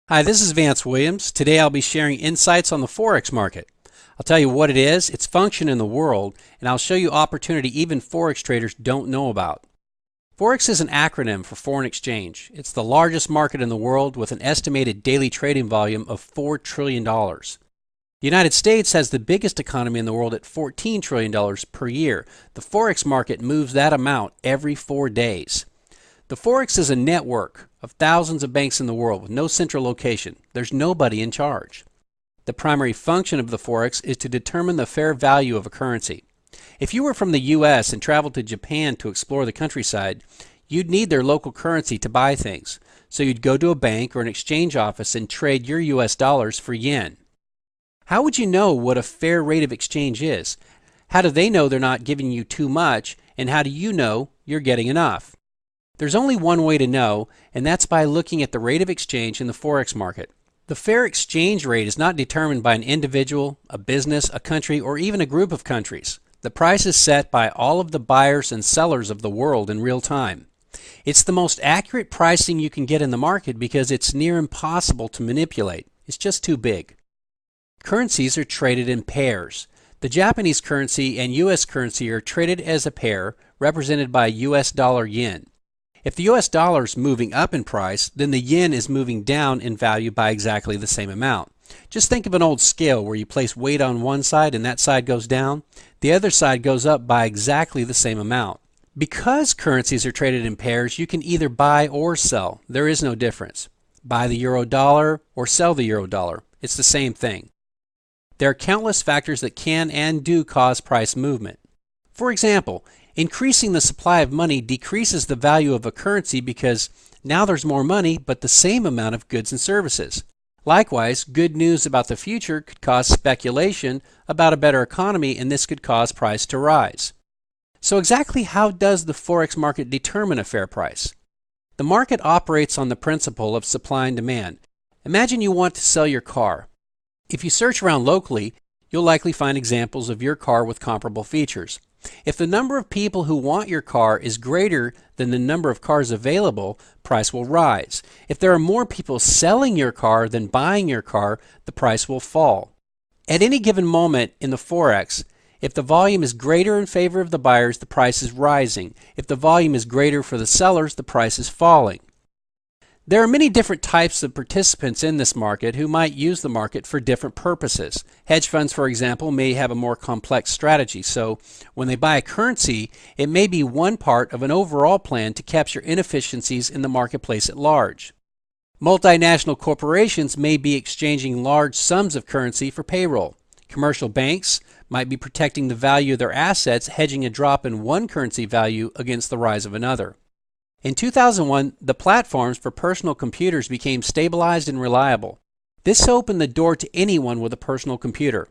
Hi, this is Vance Williams. Today I'll be sharing insights on the Forex market. I'll tell you what it is, its function in the world, and I'll show you opportunity even Forex traders don't know about. Forex is an acronym for foreign exchange. It's the largest market in the world with an estimated daily trading volume of $4 trillion. The United States has the biggest economy in the world at $14 trillion per year. The Forex market moves that amount every 4 days. The Forex is a network of thousands of banks in the world with no central location. There's nobody in charge. The primary function of the Forex is to determine the fair value of a currency. If you were from the U.S. and traveled to Japan to explore the countryside, you'd need their local currency to buy things. So you'd go to a bank or an exchange office and trade your U.S. dollars for yen. How would you know what a fair rate of exchange is? How do they know they're not giving you too much, and how do you know you're getting enough? There's only one way to know, and that's by looking at the rate of exchange in the Forex market. The fair exchange rate is not determined by an individual, a business, a country, or even a group of countries. The price is set by all of the buyers and sellers of the world in real time. It's the most accurate pricing you can get in the market because it's near impossible to manipulate. It's just too big. Currencies are traded in pairs. The Japanese currency and U.S. currency are traded as a pair represented by U.S. dollar yen. If the U.S. dollar is moving up in price, then the yen is moving down in value by exactly the same amount. Just think of an old scale where you place weight on one side and that side goes down. The other side goes up by exactly the same amount. Because currencies are traded in pairs, you can either buy or sell. There is no difference. Buy the euro dollar or sell the euro dollar. It's the same thing. There are countless factors that can and do cause price movement. For example, increasing the supply of money decreases the value of a currency because now there's more money but the same amount of goods and services. Likewise, good news about the future could cause speculation about a better economy, and this could cause price to rise. So exactly how does the Forex market determine a fair price? The market operates on the principle of supply and demand. Imagine you want to sell your car. If you search around locally, you'll likely find examples of your car with comparable features. If the number of people who want your car is greater than the number of cars available, price will rise. If there are more people selling your car than buying your car, the price will fall. At any given moment in the Forex, if the volume is greater in favor of the buyers, the price is rising. If the volume is greater for the sellers, the price is falling. There are many different types of participants in this market who might use the market for different purposes. Hedge funds, for example, may have a more complex strategy, so when they buy a currency, it may be one part of an overall plan to capture inefficiencies in the marketplace at large. Multinational corporations may be exchanging large sums of currency for payroll. Commercial banks might be protecting the value of their assets, hedging a drop in one currency value against the rise of another. In 2001, the platforms for personal computers became stabilized and reliable. This opened the door to anyone with a personal computer.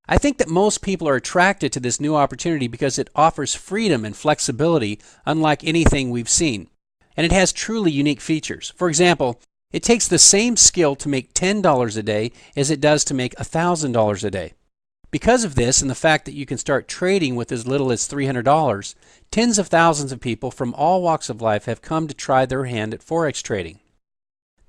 I think that most people are attracted to this new opportunity because it offers freedom and flexibility unlike anything we've seen. And it has truly unique features. For example, it takes the same skill to make $10 a day as it does to make $1,000 a day. Because of this and the fact that you can start trading with as little as $300, tens of thousands of people from all walks of life have come to try their hand at Forex trading.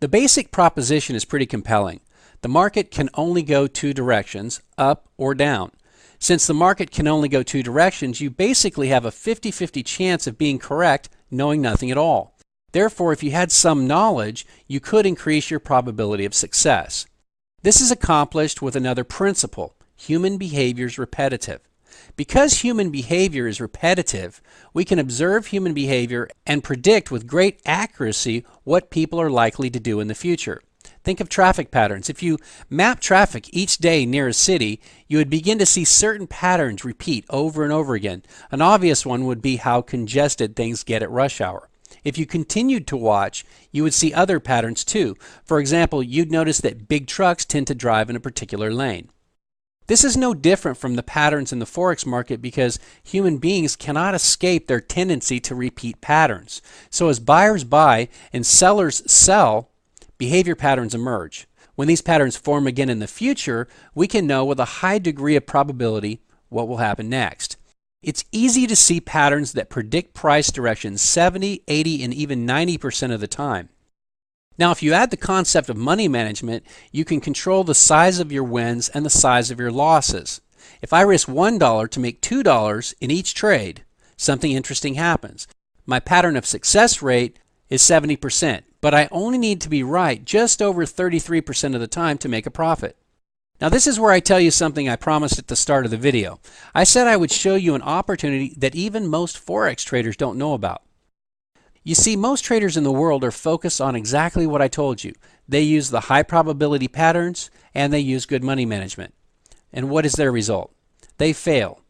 The basic proposition is pretty compelling. The market can only go two directions, up or down. Since the market can only go two directions, you basically have a 50-50 chance of being correct knowing nothing at all. Therefore, if you had some knowledge, you could increase your probability of success. This is accomplished with another principle. Human behavior is repetitive. Because human behavior is repetitive, we can observe human behavior and predict with great accuracy what people are likely to do in the future. Think of traffic patterns. If you map traffic each day near a city, you would begin to see certain patterns repeat over and over again. An obvious one would be how congested things get at rush hour. If you continued to watch, you would see other patterns too. For example, you'd notice that big trucks tend to drive in a particular lane. This is no different from the patterns in the Forex market because human beings cannot escape their tendency to repeat patterns. So as buyers buy and sellers sell, behavior patterns emerge. When these patterns form again in the future, we can know with a high degree of probability what will happen next. It's easy to see patterns that predict price direction 70, 80, and even 90% of the time. Now, if you add the concept of money management, you can control the size of your wins and the size of your losses. If I risk $1 to make $2 in each trade, something interesting happens. My pattern of success rate is 70%, but I only need to be right just over 33% of the time to make a profit. Now, this is where I tell you something I promised at the start of the video. I said I would show you an opportunity that even most Forex traders don't know about. You see, most traders in the world are focused on exactly what I told you. They use the high probability patterns and they use good money management. And what is their result? They fail.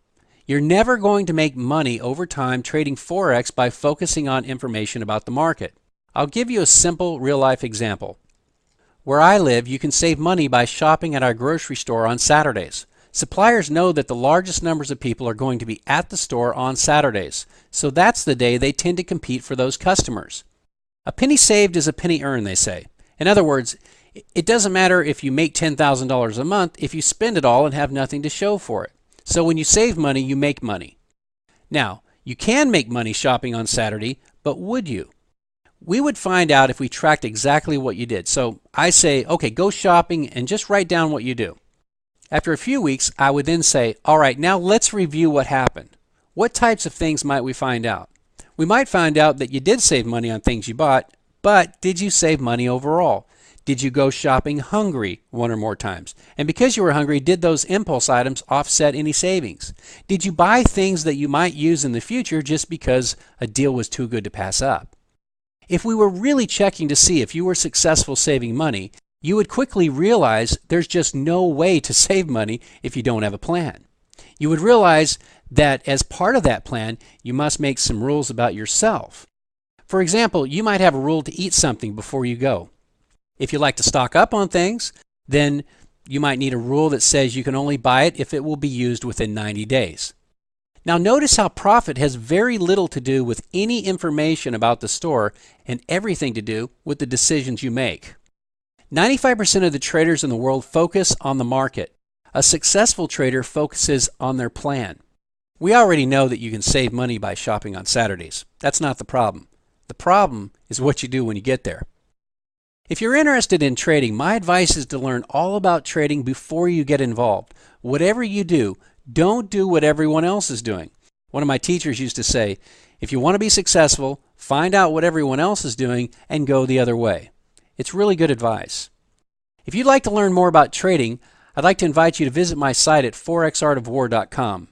You're never going to make money over time trading Forex by focusing on information about the market. I'll give you a simple real-life example. Where I live, you can save money by shopping at our grocery store on Saturdays. Suppliers know that the largest numbers of people are going to be at the store on Saturdays, so that's the day they tend to compete for those customers. A penny saved is a penny earned, they say. In other words, it doesn't matter if you make $10,000 a month if you spend it all and have nothing to show for it. So when you save money, you make money. Now, you can make money shopping on Saturday, but would you? We would find out if we tracked exactly what you did. So I say, okay, go shopping and just write down what you do. After a few weeks, I would then say, all right, now let's review what happened. What types of things might we find out? We might find out that you did save money on things you bought, but did you save money overall? Did you go shopping hungry one or more times? And because you were hungry, did those impulse items offset any savings? Did you buy things that you might use in the future just because a deal was too good to pass up? If we were really checking to see if you were successful saving money, you would quickly realize there's just no way to save money if you don't have a plan. You would realize that as part of that plan, you must make some rules about yourself. For example, you might have a rule to eat something before you go. If you like to stock up on things, then you might need a rule that says you can only buy it if it will be used within 90 days. Now notice how profit has very little to do with any information about the store and everything to do with the decisions you make. 95% of the traders in the world focus on the market. A successful trader focuses on their plan. We already know that you can save money by shopping on Saturdays. That's not the problem. The problem is what you do when you get there. If you're interested in trading, my advice is to learn all about trading before you get involved. Whatever you do, don't do what everyone else is doing. One of my teachers used to say, if you want to be successful, find out what everyone else is doing and go the other way. It's really good advice. If you'd like to learn more about trading, I'd like to invite you to visit my site at forexartofwar.com.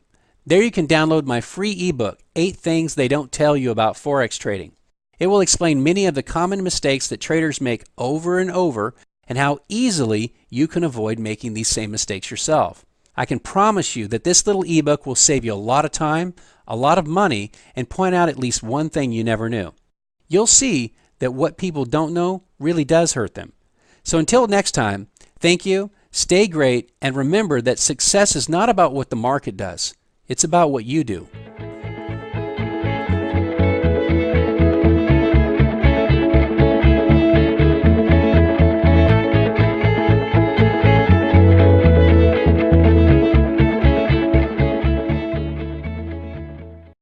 There you can download my free ebook, 8 Things They Don't Tell You About Forex Trading. It will explain many of the common mistakes that traders make over and over and how easily you can avoid making these same mistakes yourself. I can promise you that this little ebook will save you a lot of time, a lot of money, and point out at least one thing you never knew. You'll see that what people don't know really does hurt them. So until next time, thank you, stay great, and remember that success is not about what the market does. It's about what you do.